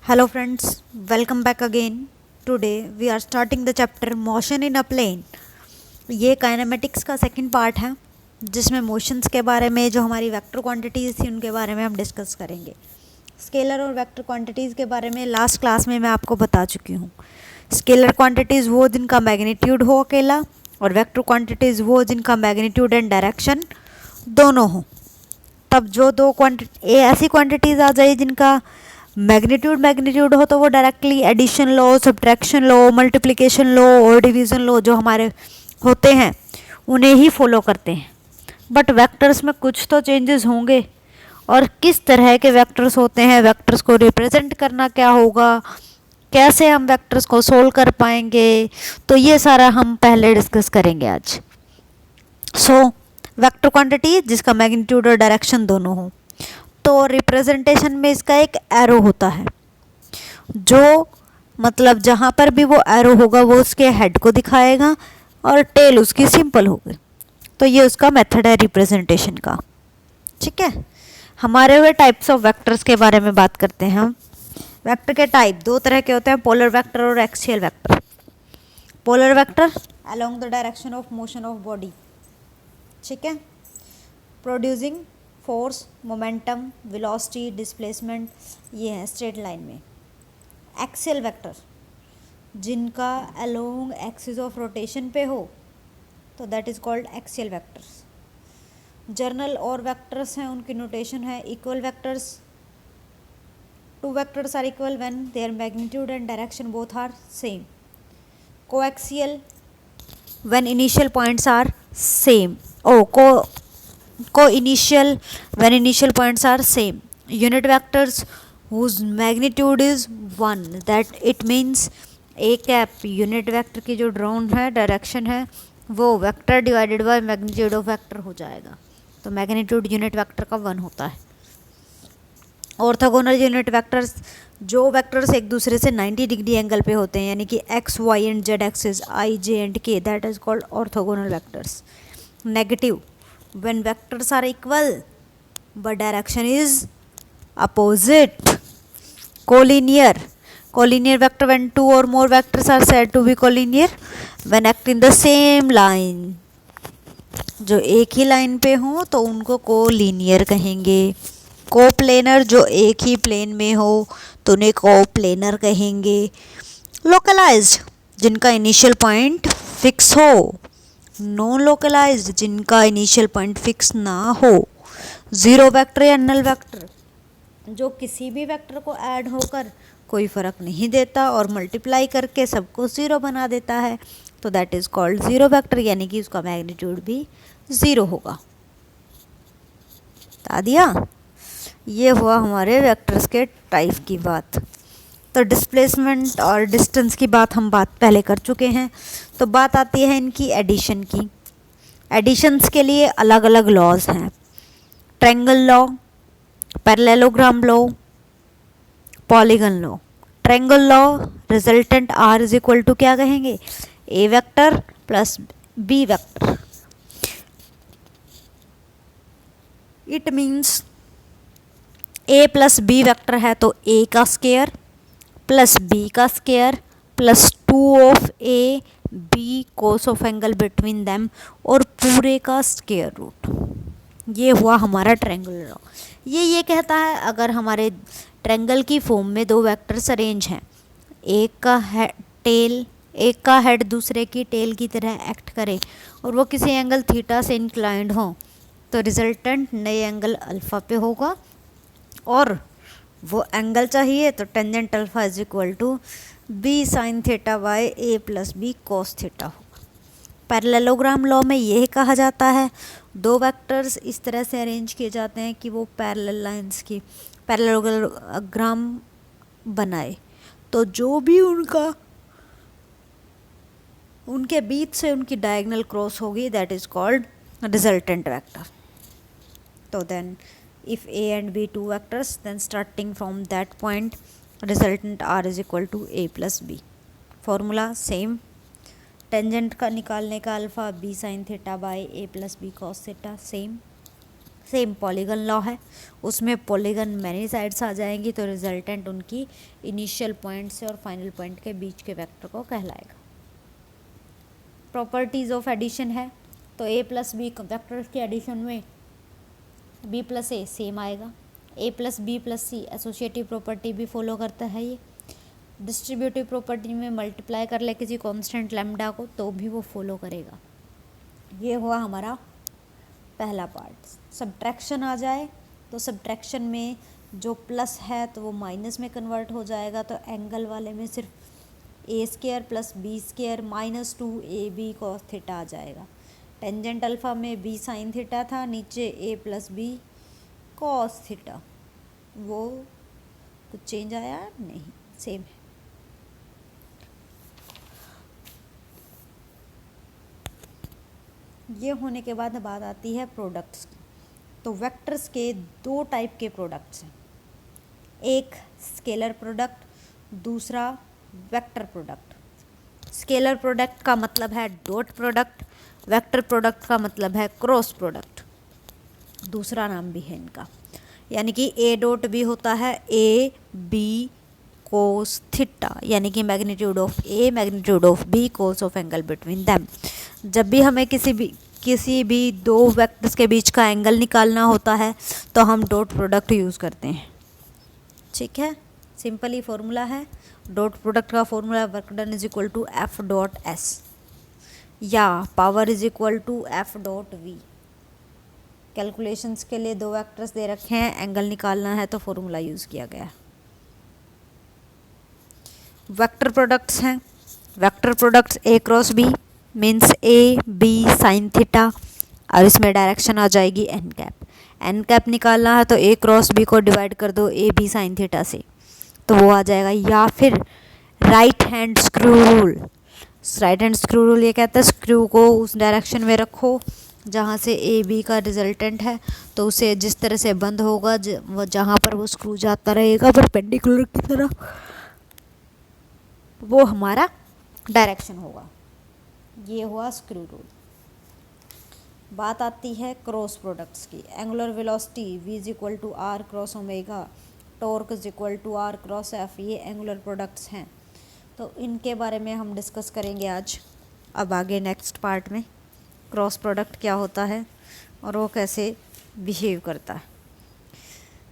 Hello friends, welcome back again. Today we are starting the chapter Motion in a Plane. ये kinematics का second part है जिसमें motions के बारे में जो हमारी वेक्टर क्वांटिटीज़ थी उनके बारे में हम डिस्कस करेंगे। स्केलर और वेक्टर क्वांटिटीज़ के बारे में लास्ट क्लास में मैं आपको बता चुकी हूँ। स्केलर क्वांटिटीज़ वो जिनका मैग्नीट्यूड हो अकेला और वेक्टर क्वांटिटीज़ वो जिनका मैग्नीट्यूड एंड डायरेक्शन दोनों हो। तब जो दो क्वांटिटी ऐसी क्वांटिटीज़ आ जाए जिनका मैग्नीट्यूड हो तो वो डायरेक्टली एडिशन लो, सब्ट्रैक्शन लो, मल्टीप्लिकेशन लो और डिवीज़न लो जो हमारे होते हैं उन्हें ही फॉलो करते हैं। बट वेक्टर्स में कुछ तो चेंजेस होंगे और किस तरह के वेक्टर्स होते हैं, वेक्टर्स को रिप्रेजेंट करना क्या होगा, कैसे हम वेक्टर्स को सोल्व कर पाएंगे, तो ये सारा हम पहले डिस्कस करेंगे आज। वेक्टर क्वांटिटी जिसका मैग्नीट्यूड और डायरेक्शन दोनों हो, तो रिप्रेजेंटेशन में इसका एक एरो होता है जो मतलब जहाँ पर भी वो एरो होगा वो उसके हेड को दिखाएगा और टेल उसकी सिंपल होगी। तो ये उसका मेथड है रिप्रेजेंटेशन का। ठीक है, हमारे हुए टाइप्स ऑफ वेक्टर्स के बारे में बात करते हैं हम। वेक्टर के टाइप दो तरह के होते हैं, पोलर वेक्टर और axial vector. Polar vector along the direction of motion of body, ठीक है, producing force, momentum, velocity, displacement, ये है स्ट्रेट लाइन में। एक्सियल वेक्टर जिनका अलोंग एक्सिस ऑफ रोटेशन पे हो तो that is called axial vectors. जर्नल और वेक्टर्स हैं, उनकी नोटेशन है equal vectors. Two vectors are equal when their magnitude and direction both are same. Coaxial when initial points are same. Co-initial when initial points are same. Unit vectors whose magnitude is 1, that it means a cap unit vector की जो drawn है direction है वो vector divided by magnitude of vector हो जाएगा। तो magnitude unit vector का 1 होता है। ऑर्थोगोनल यूनिट वेक्टर्स जो वेक्टर्स एक दूसरे से 90 डिग्री एंगल पे होते हैं, यानी कि X Y and Z axis I J and K, that is called orthogonal vectors. Negative when vectors are equal but direction is opposite. Collinear vector when two or more vectors are said to be collinear when act in the same line. जो एक ही line पे हो तो उनको collinear कहेंगे। Coplanar जो एक ही plane में हो तो उन्हें कोप्लेनर कहेंगे। लोकलाइज्ड जिनका इनिशियल पॉइंट फिक्स हो। नॉन लोकलाइज्ड जिनका इनिशियल पॉइंट फिक्स ना हो। ज़ीरो वेक्टर या नल वेक्टर जो किसी भी वेक्टर को ऐड होकर कोई फ़र्क नहीं देता और मल्टीप्लाई करके सबको ज़ीरो बना देता है, तो that is called zero vector, यानी कि उसका मैग्नीट्यूड भी ज़ीरो होगा। बता दिया। ये हुआ हमारे वेक्टर्स के टाइप की बात। तो डिस्प्लेसमेंट और डिस्टेंस की बात हम पहले कर चुके हैं। तो बात आती है इनकी एडिशन की। एडिशंस के लिए अलग अलग लॉज हैं। Triangle law, parallelogram law, polygon law. Triangle law resultant R is equal to क्या कहेंगे, A vector plus B vector. It means A plus B vector है तो ए का स्क्वायर प्लस बी का square plus 2 of A B cos of angle between them और पूरे का square root. ये हुआ हमारा ट्रायंगल लॉ। ये कहता है अगर हमारे ट्रायंगल की फॉर्म में दो वेक्टर्स अरेंज हैं, एक का हेड दूसरे की टेल की तरह एक्ट करे और वो किसी एंगल थीटा से इंक्लाइंड हो, तो रिजल्टेंट नए एंगल अल्फ़ा पे होगा और वो एंगल चाहिए तो tangent alpha is equal to B sine theta by A plus B cos theta होगा। पैरेललोग्राम लॉ में यह कहा जाता है दो वेक्टर्स इस तरह से अरेंज किए जाते हैं कि वो पैरेलल लाइंस की पैरेललोग्राम बनाए, तो जो भी उनके बीच से उनकी डायगोनल क्रॉस होगी that is called resultant vector. तो then if A and B two vectors, then starting from that point resultant R is equal to A plus B. Formula same, tangent का निकालने का alpha B sine theta by A plus B cos theta same, same polygon law है, उसमें polygon many sides आ जाएंगी तो resultant उनकी initial point से और फाइनल पॉइंट के बीच के वेक्टर को कहलाएगा। प्रॉपर्टीज़ ऑफ एडिशन है तो a प्लस बी वेक्टर्स के एडिशन में b प्लस ए सेम आएगा, a plus B plus C associative property भी फॉलो करता है ये। डिस्ट्रीब्यूटिव प्रॉपर्टी में मल्टीप्लाई कर ले किसी कांस्टेंट लैम्डा को तो भी वो फॉलो करेगा। ये हुआ हमारा पहला पार्ट। सब्ट्रैक्शन आ जाए तो सब्ट्रैक्शन में जो प्लस है तो वो माइनस में कन्वर्ट हो जाएगा, तो एंगल वाले में सिर्फ A square plus B square minus 2ab cos theta आ जाएगा। टेंजेंट अल्फा में b साइन थीटा था, नीचे a plus B cos theta, वो कुछ चेंज आया नहीं, सेम है। ये होने के बाद बात आती है प्रोडक्ट्स की। तो वेक्टर्स के दो टाइप के प्रोडक्ट्स हैं, एक स्केलर प्रोडक्ट, दूसरा वेक्टर प्रोडक्ट। स्केलर प्रोडक्ट का मतलब है डॉट प्रोडक्ट, वेक्टर प्रोडक्ट का मतलब है क्रॉस प्रोडक्ट, दूसरा नाम भी है इनका। यानी कि ए डॉट बी होता है ए बी कोस थीटा, यानी कि magnitude of A magnitude of B cos of angle between them. जब भी हमें किसी भी दो वेक्टर्स के बीच का एंगल निकालना होता है तो हम डॉट प्रोडक्ट यूज़ करते हैं। ठीक है, सिंपल ही फॉर्मूला है। डॉट प्रोडक्ट का formula work done is equal to F dot S या power is equal to F dot V. Calculations के लिए दो वेक्टर्स दे रखे हैं, एंगल निकालना है तो फॉर्मूला यूज़ किया गया। वेक्टर प्रोडक्ट्स हैं, vector products A cross B means A B sine theta, और इसमें डायरेक्शन आ जाएगी एन कैप। एन कैप निकालना है तो ए क्रॉस बी को डिवाइड कर दो ए बी साइन थीटा से, तो वो आ जाएगा। या फिर right hand screw rule, right hand screw rule ये कहता है स्क्रू को उस डायरेक्शन में रखो जहाँ से ए बी का रिजल्टेंट है, तो उसे जिस तरह से बंद होगा जहाँ पर वो स्क्रू जाता रहेगा परपेंडिकुलर की तरह, वो हमारा डायरेक्शन होगा। ये हुआ स्क्रू रूल। बात आती है क्रॉस प्रोडक्ट्स की। Angular velocity v is equal to R cross omega, torque is equal to R cross F, ये एंगुलर प्रोडक्ट्स हैं। तो इनके बारे में हम डिस्कस करेंगे आज। अब आगे नेक्स्ट पार्ट में क्रॉस प्रोडक्ट क्या होता है और वो कैसे बिहेव करता है।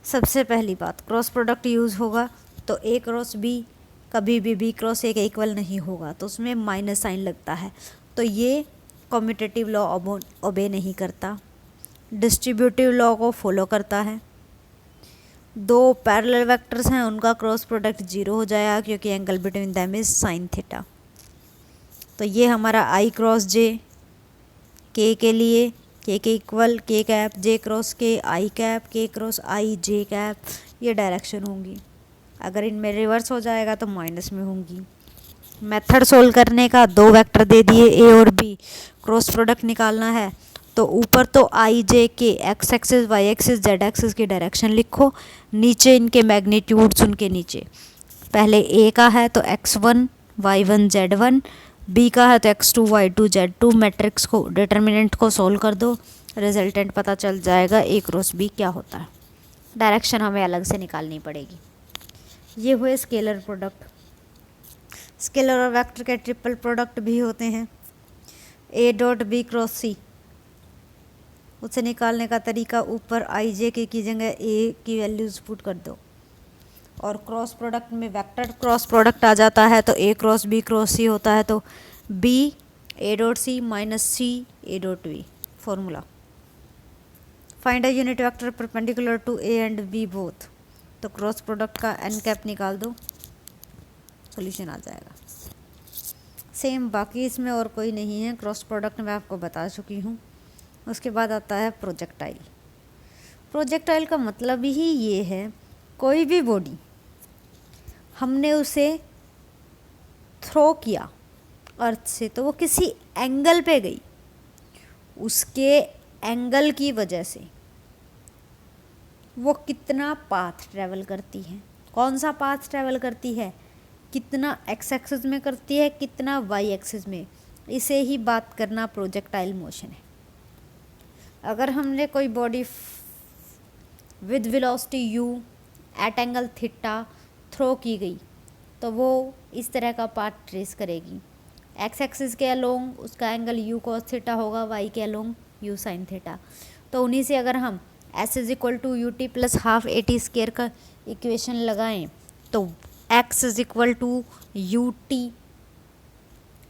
सबसे पहली बात, क्रॉस प्रोडक्ट यूज़ होगा तो ए क्रॉस बी कभी भी बी क्रॉस ए के इक्वल नहीं होगा, तो उसमें माइनस साइन लगता है, तो ये कम्यूटेटिव लॉ ओबे नहीं करता, डिस्ट्रीब्यूटिव लॉ को फॉलो करता है। दो पैरेलल वेक्टर्स हैं, उनका क्रॉस प्रोडक्ट 0 हो जाएगा क्योंकि angle between them is sine theta. तो ये हमारा आई क्रॉस जे के लिए के इक्वल के कैप जे क्रॉस के आई कैप के क्रॉस आई जे कैप, ये डायरेक्शन होंगी। अगर इनमें रिवर्स हो जाएगा तो माइनस में होंगी। मेथड सोल्व करने का, दो वेक्टर दे दिए ए और बी, क्रॉस प्रोडक्ट निकालना है तो ऊपर तो i j k x axis y axis z axis की डायरेक्शन लिखो, नीचे इनके मैग्नीट्यूड्स उनके नीचे। पहले ए का है तो x1 y1 z1, बी का है तो x2 y2 z2। मैट्रिक्स को डिटर्मिनेंट को सोल्व कर दो, रिजल्टेंट पता चल जाएगा ए क्रॉस बी क्या होता है। डायरेक्शन हमें अलग से निकालनी पड़ेगी। ये हुए स्केलर प्रोडक्ट। स्केलर और वेक्टर के ट्रिपल प्रोडक्ट भी होते हैं। ए डॉट बी क्रॉस सी, उसे निकालने का तरीका ऊपर आई जे के की जगह ए की वैल्यूज पुट कर दो। और क्रॉस प्रोडक्ट में वेक्टर क्रॉस प्रोडक्ट आ जाता है तो a cross b cross c होता है, तो b a dot c minus c a dot b. Formula, find a unit vector perpendicular to a and b both, तो क्रॉस प्रोडक्ट का एन कैप निकाल दो, सोल्यूशन आ जाएगा। सेम बाकी इसमें और कोई नहीं है, क्रॉस प्रोडक्ट मैं आपको बता चुकी हूँ। उसके बाद आता है प्रोजेक्टाइल। प्रोजेक्टाइल का मतलब ही ये है, कोई भी बॉडी हमने उसे थ्रो किया अर्थ से तो वो किसी एंगल पे गई, उसके एंगल की वजह से वो कितना पाथ ट्रैवल करती है, कौन सा पाथ ट्रैवल करती है, कितना एक्स एक्सिस में करती है, कितना वाई एक्सिस में, इसे ही बात करना प्रोजेक्टाइल मोशन है। अगर हमने कोई body with velocity u at angle theta throw की गई, तो वो इस तरह का पाथ ट्रेस करेगी। एक्स एक्सिस के अलोंग उसका एंगल u cos थीटा होगा, y के अलोंग u sin थीटा। तो उन्हीं से अगर हम s is equal to u t plus half a t square का इक्वेशन लगाएं तो x is equal to u t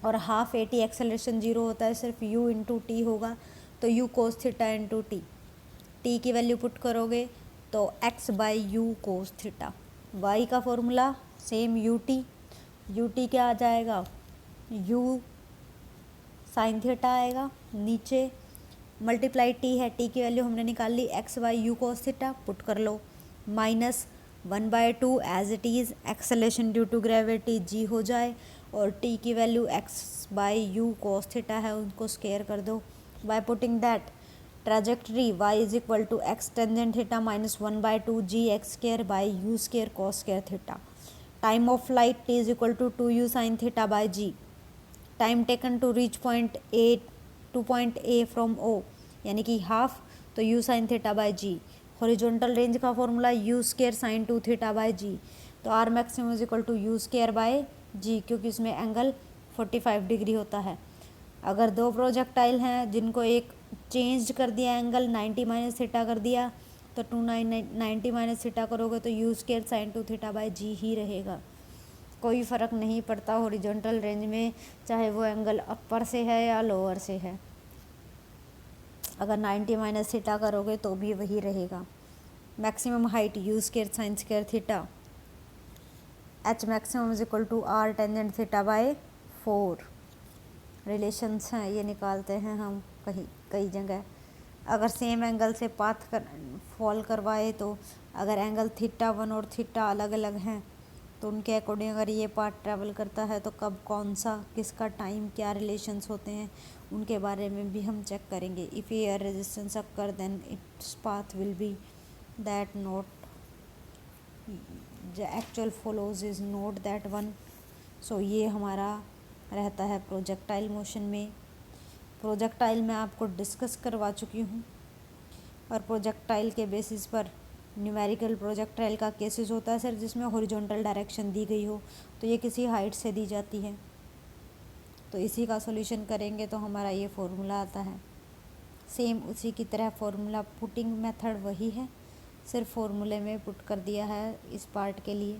और हाफ ए टी एक्सेलरेशन 0 होता है, सिर्फ u इंटू टी होगा, तो u cos theta into t, t की वैल्यू पुट करोगे तो x by u cos theta. y का फॉर्मूला सेम यू टी क्या आ जाएगा, u साइन थीटा आएगा, नीचे मल्टीप्लाई टी है, टी की वैल्यू हमने निकाल ली, x by u cos theta put कर लो, minus 1/2 as it is acceleration due to gravity g हो जाए, और t की value x by u cos theta है, उनको स्केयर कर दो। By putting that trajectory y is equal to x tangent theta minus 1/2 g x square by u square cos square theta. Time of flight t is equal to 2u sine theta by g. Time taken to reach point A from O यानी कि half, तो u sine theta by g. Horizontal range का formula u square sine 2 theta by g, तो r maximum is equal to u square by g, क्योंकि इसमें angle 45 degree होता है। अगर दो प्रोजेक्टाइल हैं जिनको एक चेंज कर दिया एंगल 90 माइनस थीटा कर दिया, तो 90 माइनस थीटा करोगे तो u square sine 2 theta by g ही रहेगा। कोई फ़र्क नहीं पड़ता हॉरिजॉन्टल रेंज में, चाहे वो एंगल अपर से है या लोअर से है, अगर 90 माइनस थीटा करोगे तो भी वही रहेगा। Maximum height u square sine square theta, h maximum is equal to r tangent theta by 4। Relations हैं ये निकालते हैं हम कई जगह। अगर सेम एंगल से पाथ फॉल करवाए, तो अगर एंगल थीटा 1 और थीटा अलग अलग हैं तो उनके अकॉर्डिंग अगर ये पाथ ट्रैवल करता है तो कब कौन सा किसका टाइम क्या रिलेशंस होते हैं उनके बारे में भी हम चेक करेंगे। If air resistance occur then its path will be that not the actual follows is not that one. So ये हमारा रहता है प्रोजेक्टाइल मोशन में। प्रोजेक्टाइल मैं आपको डिस्कस करवा चुकी हूँ, और प्रोजेक्टाइल के बेसिस पर न्यूमेरिकल प्रोजेक्टाइल का केसेस होता है सर जिसमें हॉरिजॉन्टल डायरेक्शन दी गई हो, तो ये किसी हाइट से दी जाती है, तो इसी का सॉल्यूशन करेंगे तो हमारा ये फॉर्मूला आता है। सेम उसी की तरह फॉर्मूला पुटिंग मेथड वही है, सिर्फ फॉर्मूले में पुट कर दिया है इस पार्ट के लिए।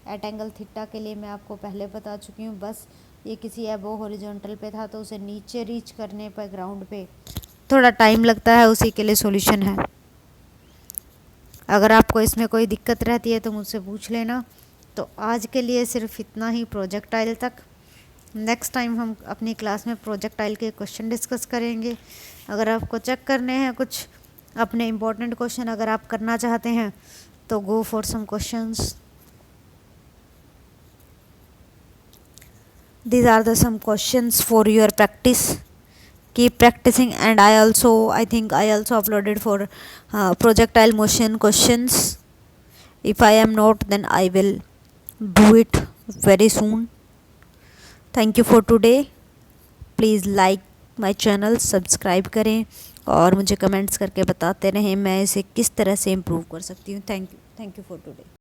एट एंगल थीटा के लिए मैं आपको पहले बता चुकी हूँ, बस ये किसी एबो हॉरिजॉन्टल पे था तो उसे नीचे रीच करने पर ग्राउंड पे थोड़ा टाइम लगता है, उसी के लिए सॉल्यूशन है। अगर आपको इसमें कोई दिक्कत रहती है तो मुझसे पूछ लेना। तो आज के लिए सिर्फ इतना ही प्रोजेक्टाइल तक। नेक्स्ट टाइम हम अपनी क्लास में प्रोजेक्टाइल के क्वेश्चन डिस्कस करेंगे। अगर आपको चेक करने हैं कुछ अपने इम्पोर्टेंट क्वेश्चन अगर आप करना चाहते हैं तो go for some questions. These are the some questions for your practice. Keep practicing, and I think I also uploaded for projectile motion questions. If I am not, then I will do it very soon. Thank you for today. Please like my channel, subscribe करें और मुझे comments करके बताते रहें मैं इसे किस तरह से इम्प्रूव कर सकती हूँ। Thank you for today.